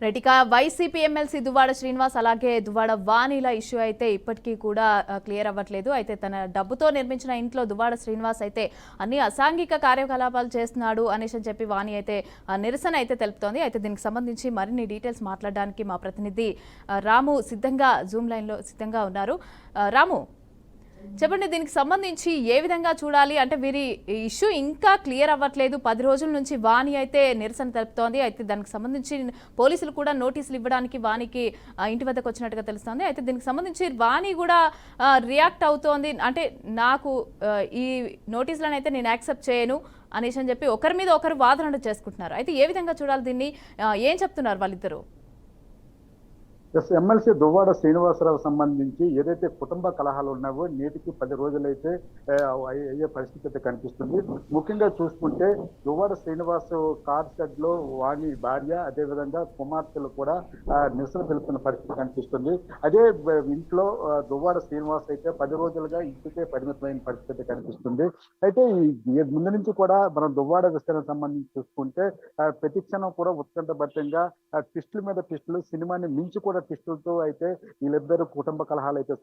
Right. ఇక YCP MLC Duvvada Srinivas అలాగే Duvvada వాణిల issue అయితే ఇప్పటికీ కూడా క్లియర్ అవ్వట్లేదు. అయితే తన డబ్బుతో నిర్మించిన ఇంట్లో దువ్వాడ శ్రీనివాస్ అయితే అన్ని అసాంఘిక కార్యకలాపాలు చేస్తున్నాడు అనేసి చెప్పి వాణి అయితే నిరసన అయితే తెలుపుతోంది. అయితే దీనికి సంబంధించి మరిన్ని డీటెయిల్స్ మాట్లాడడానికి మా ప్రతినిధి రాము సిద్ధంగా జూమ్ లైన్లో సిద్ధంగా ఉన్నారు. రాము, చెప్పండి, దీనికి సంబంధించి ఏ విధంగా చూడాలి? అంటే వీరి ఇష్యూ ఇంకా క్లియర్ అవ్వట్లేదు. 10 రోజుల నుంచి వాణి అయితే నిరసన తెలుపుతోంది. అయితే దానికి సంబంధించి పోలీసులు కూడా నోటీసులు ఇవ్వడానికి వాణికి ఇంటి వద్దకు వచ్చినట్టుగా తెలుస్తోంది. అయితే దీనికి సంబంధించి వాణి కూడా రియాక్ట్ అవుతోంది. అంటే నాకు ఈ నోటీసులను అయితే నేను యాక్సెప్ట్ చేయను అనేసి అని చెప్పి ఒకరి మీద ఒకరు వాదనలు చేసుకుంటున్నారు. అయితే ఏ విధంగా చూడాలి దీన్ని? ఏం చెప్తున్నారు వాళ్ళిద్దరు? ఎమ్మెల్సీ దువ్వాడ శ్రీనివాసరావు సంబంధించి ఏదైతే కుటుంబ కలహాలు ఉన్నావో నేటికి 10 రోజులైతే అయ్యే పరిస్థితి అయితే కనిపిస్తుంది. ముఖ్యంగా చూసుకుంటే దువ్వాడ శ్రీనివాస్ కార్ షెడ్ లో వాణి భార్య అదేవిధంగా కుమార్తెలు కూడా నిరసన తెలుపుతున్న పరిస్థితి కనిపిస్తుంది. అదే ఇంట్లో దువ్వాడ శ్రీనివాస్ అయితే 10 రోజులుగా ఇంటికే పరిమితమైన పరిస్థితి కనిపిస్తుంది. అయితే ఈ ముందు నుంచి కూడా మనం దువ్వాడ విషయానికి సంబంధించి చూసుకుంటే ప్రతి క్షణం కూడా ఉత్కంఠభరితంగా ట్విస్టుల మీద ట్విస్టులు, సినిమాని మించి కూడా ట్విస్టులతో అయితే వీళ్ళిద్దరు కుటుంబ కలహాలు అయితే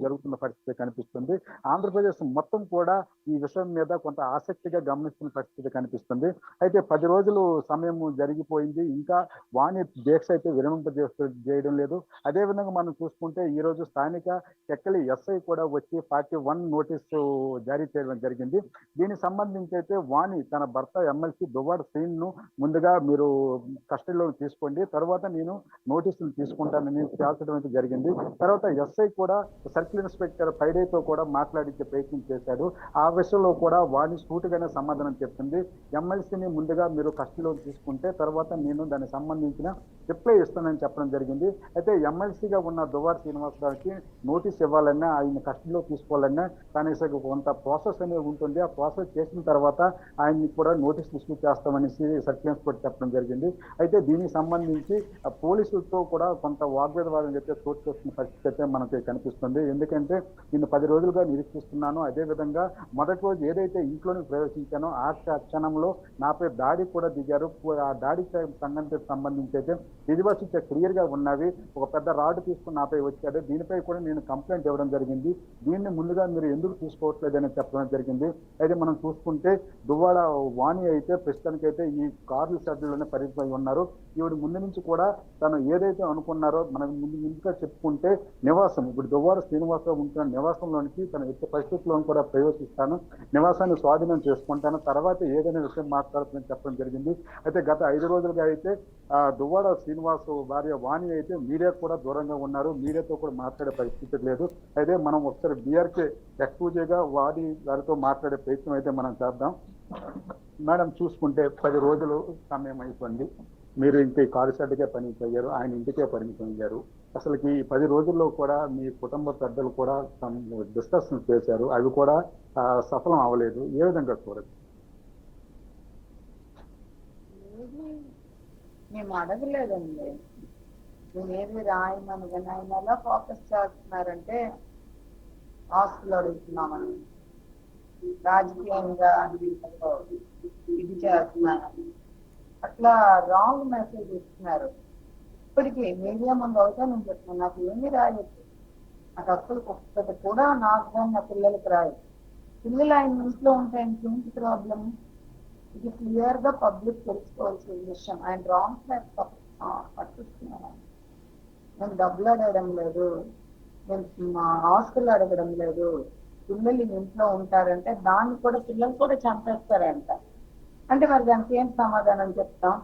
జరుగుతున్న పరిస్థితి కనిపిస్తుంది. ఆంధ్రప్రదేశ్ మొత్తం కూడా ఈ విషయం మీద కొంత ఆసక్తిగా గమనిస్తున్న పరిస్థితి కనిపిస్తుంది. అయితే 10 రోజులు సమయం జరిగిపోయింది, ఇంకా వాణి దీక్ష అయితే విరమింపజేయడం లేదు. అదేవిధంగా మనం చూసుకుంటే ఈ రోజు స్థానిక టెక్కలి ఎస్ఐ కూడా వచ్చి 41 నోటీసు జారీ చేయడం జరిగింది. దీనికి సంబంధించి అయితే వాణి తన భర్త ఎమ్మెల్సీ దువ్వాడ శ్రీను ముందుగా మీరు కస్టడీలో తీసుకోండి, తర్వాత నేను నోటీసులు తీసుకుంటానని తేల్చడం అయితే జరిగింది. తర్వాత ఎస్ఐ కూడా సర్కిల్ ఇన్స్పెక్టర్ పైడేతో కూడా మాట్లాడించే ప్రయత్నం చేశాడు. ఆ విషయంలో కూడా వాణి సూటిగానే సమాధానం చెప్తుంది. ఎమ్మెల్సీని ముందుగా మీరు కస్టడీలో తీసుకుంటే తర్వాత నేను దానికి సంబంధించిన రిప్లై ఇస్తానని చెప్పడం జరిగింది. అయితే ఎమ్మెల్సీగా ఉన్న దువ్వాడ శ్రీనివాసరావుకి నోటీస్ ఇవ్వాలన్నా, ఆయన కస్టడీలో తీసుకోవాలన్నా కనీసం కొంత ప్రాసెస్ అనేది ఉంటుంది. ఆ ప్రాసెస్ చేసిన తర్వాత ఆయన్ని కూడా నోటీస్ ఇష్యూ చేస్తామనేసి సర్కిల్ ఇన్స్పెక్టర్ చెప్పడం జరిగింది. అయితే దీనికి సంబంధించి పోలీసులతో కూడా కొంత వాగ్వాదం అయితే చోటు చేస్తున్న పరిస్థితి అయితే మనకి కనిపిస్తుంది. ఎందుకంటే నేను 10 రోజులుగా నిరీక్షిస్తున్నాను. అదేవిధంగా మొదటి రోజు ఏదైతే ఇంట్లోని ప్రవేశించానో ఆ క్షణంలో నాపై దాడి కూడా దిగారు. ఆ దాడికి సంబంధించి అయితే విజువల్స్ క్లియర్ గా ఉన్నవి. ఒక పెద్ద రాడ్ తీసుకుని నాపై వచ్చాడు. దీనిపై కూడా నేను కంప్లైంట్ ఇవ్వడం జరిగింది. దీన్ని ముందుగా మీరు ఎందుకు తీసుకోవట్లేదని చెప్పడం జరిగింది. అయితే మనం చూసుకుంటే దువ్వాడ వాణి అయితే ప్రస్తుతానికైతే ఈ కార్ల షెడ్లోనే పరిమితమై ఉన్నారు. ఈవిడ ముందు నుంచి కూడా తను ఏదైతే అనుకున్నారో మనకు ముందుగా చెప్పుకుంటే నివాసం, ఇప్పుడు దువ్వాడ శ్రీనివాసరావు ఉంటున్న నివాసంలోనికి తన ఎట్టి పరిస్థితుల్లో కూడా ప్రవేశిస్తాను, నివాసాన్ని స్వాధీనం చేసుకుంటాను, తర్వాత ఏదైనా విషయం మాట్లాడుతుందని చెప్పడం జరిగింది. అయితే గత 5 రోజులుగా అయితే దువ్వాడ శ్రీనివాస్ భార్య వాణి అయితే మీడియా కూడా దూరంగా ఉన్నారు. మీడియాతో కూడా మాట్లాడే పరిస్థితి లేదు. అయితే మనం ఒకసారి బీఆర్కే ఎక్స్క్లూజివ్గా వాణి గారితో మాట్లాడే ప్రయత్నం అయితే మనం చేద్దాం. మేడం, చూసుకుంటే 10 రోజులు సమయం అయిపోయింది. మీరు ఇంటి కారు షెడ్కే పరిమితం అయ్యారు, ఆయన ఇంటికే పరిమితం అయ్యారు. అసలుకి ఈ 10 రోజుల్లో కూడా మీ కుటుంబ పెద్దలు కూడా డిస్కషన్ చేశారు, అవి కూడా సఫలం అవ్వలేదు. ఏ విధంగా చూడదు? మేము అడగలేదండి. మేమేది రాయమని కానీ ఆయన ఎలా ఫోకస్ చేస్తున్నారంటే ఆస్తులు అడుగుతున్నామని, రాజకీయంగా ఇది చేస్తున్నారని, అట్లా రాంగ్ మెసేజ్ ఇస్తున్నారు. ఇప్పటికీ మీడియా ముందు అవుతా నేను చెప్తున్నాను, నాకు ఏమీ రాయొచ్చు, నాకు అసలు ఒక్కటి కూడా నాకు కానీ నా పిల్లలకి రాయదు. పిల్లలు ఆయన ఇంట్లో ఉంటే ఆయనకి ప్రాబ్లం? ఇది క్లియర్ గా పబ్లిక్ తెలుసుకోవాల్సిన విషయం. ఆయన రాంగ్ ట్రాక్ పట్టిస్తున్నాను. నేను డబ్బులు అడగడం లేదు, నేను మా ఆస్తులు అడగడం లేదు. పిల్లలు ఇంట్లో ఉంటారంటే దాన్ని కూడా పిల్లలు కూడా చంపేస్తారంట. అంటే మరి దానికి ఏం సమాధానం చెప్తాం?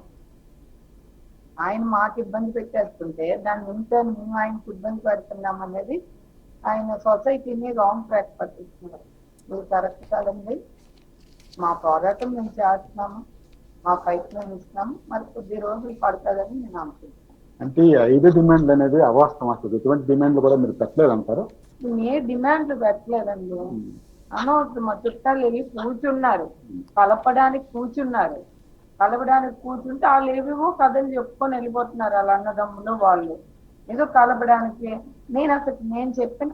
ఆయన మాకు ఇబ్బంది పెట్టేస్తుంటే దాన్ని ఇంట్లో మేము ఆయనకు ఇబ్బంది పెడుతున్నాం అనేది ఆయన సొసైటీని రాంగ్ ట్రాక్ పట్టిస్తున్నారు. మీరు కరెక్ట్ కాదండి. మా పోరాటం మేము చేస్తున్నాము, మా ప్రయత్నం ఇస్తున్నాము, మరి కొద్ది రోజులు పడుతుందని నేను అనుకుంటున్నాను. అంటే ఈ 5 డిమాండ్లు అనేది అవాస్తవం. అసలు ఎటువంటి డిమాండ్లు కూడా మీరు పెట్టలేదు అంటారు? నేను ఏ డిమాండ్లు పెట్టలేదండి. అనవసరం మా చుట్టాలు వెళ్ళి కూర్చున్నారు, కలపడానికి కూర్చున్నారు. కలపడానికి కూర్చుంటే వాళ్ళు ఏవేవో కథలు చెప్పుకొని వెళ్ళిపోతున్నారు. వాళ్ళ అన్నదమ్ములు వాళ్ళు ఏదో కలపడానికి. నేను చెప్పిన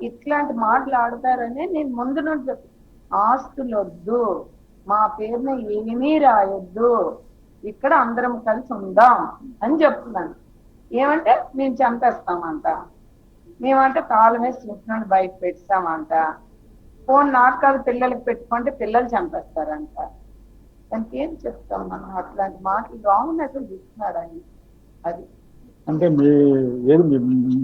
ఇట్లాంటి మాటలు ఆడతారని నేను ముందు నుండి ఆస్తులు వద్దు, మా పేరున ఏమీ రాయొద్దు, ఇక్కడ అందరం కలిసి ఉందాం అని చెప్తున్నాను. ఏమంటే మేము చంపేస్తామంట, మేమంటే తాళం వేసి చూసినాడు బయట పెట్టామంట, ఫోన్ నాకు కాదు పిల్లలకి పెట్టుకుంటే పిల్లలు చంపేస్తారంట. దానికి ఏం చెప్తాం మనం? అట్లాంటి మాటలు రాంగ్ మెసేజ్ ఇస్తున్నాడు ఆయన. అది అంటే మీ ఏది మీ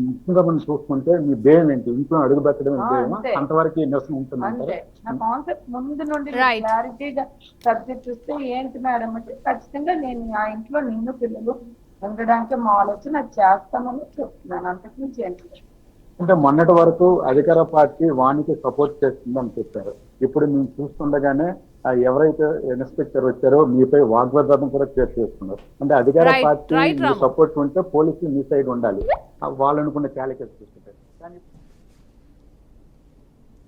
ముఖ్యంగా మనం చూసుకుంటే మీ భయం ఏంటి? ఇంట్లో అడుగు పెట్టడం భయమా? అంతే. అంతవరకు నిరసన ఉంటుంది అంతే. నా కాన్సెప్ట్ ముందు నుండి Right. క్లారిటీగా సబ్జెక్ట్ చూస్తే ఏంటి మేడం అంటే ఖచ్చితంగా నేను ఆ ఇంట్లో నిన్ను పిల్లలు ఉండడానికి మా ఆలోచన అది చేస్తామని చెప్తున్నాను, అంతకుమించి ఏంటి. అంటే మొన్నటి వరకు అధికార పార్టీ వానికి సపోర్ట్ చేస్తుందని చెప్పారు. ఇప్పుడు మేము చూస్తుండగానే ఎవరైతే ఇన్స్పెక్టర్ వచ్చారో మీపై వాగ్వాదం కూడా చేస్తున్నారు. అంటే అధికార Right, party right, Ramu. Support ఉంటే పోలీసులు మీ సైడ్ ఉండాలి, వాళ్ళు అనుకున్న క్యాలిక్యులేట్ చూస్తుంటారు. కానీ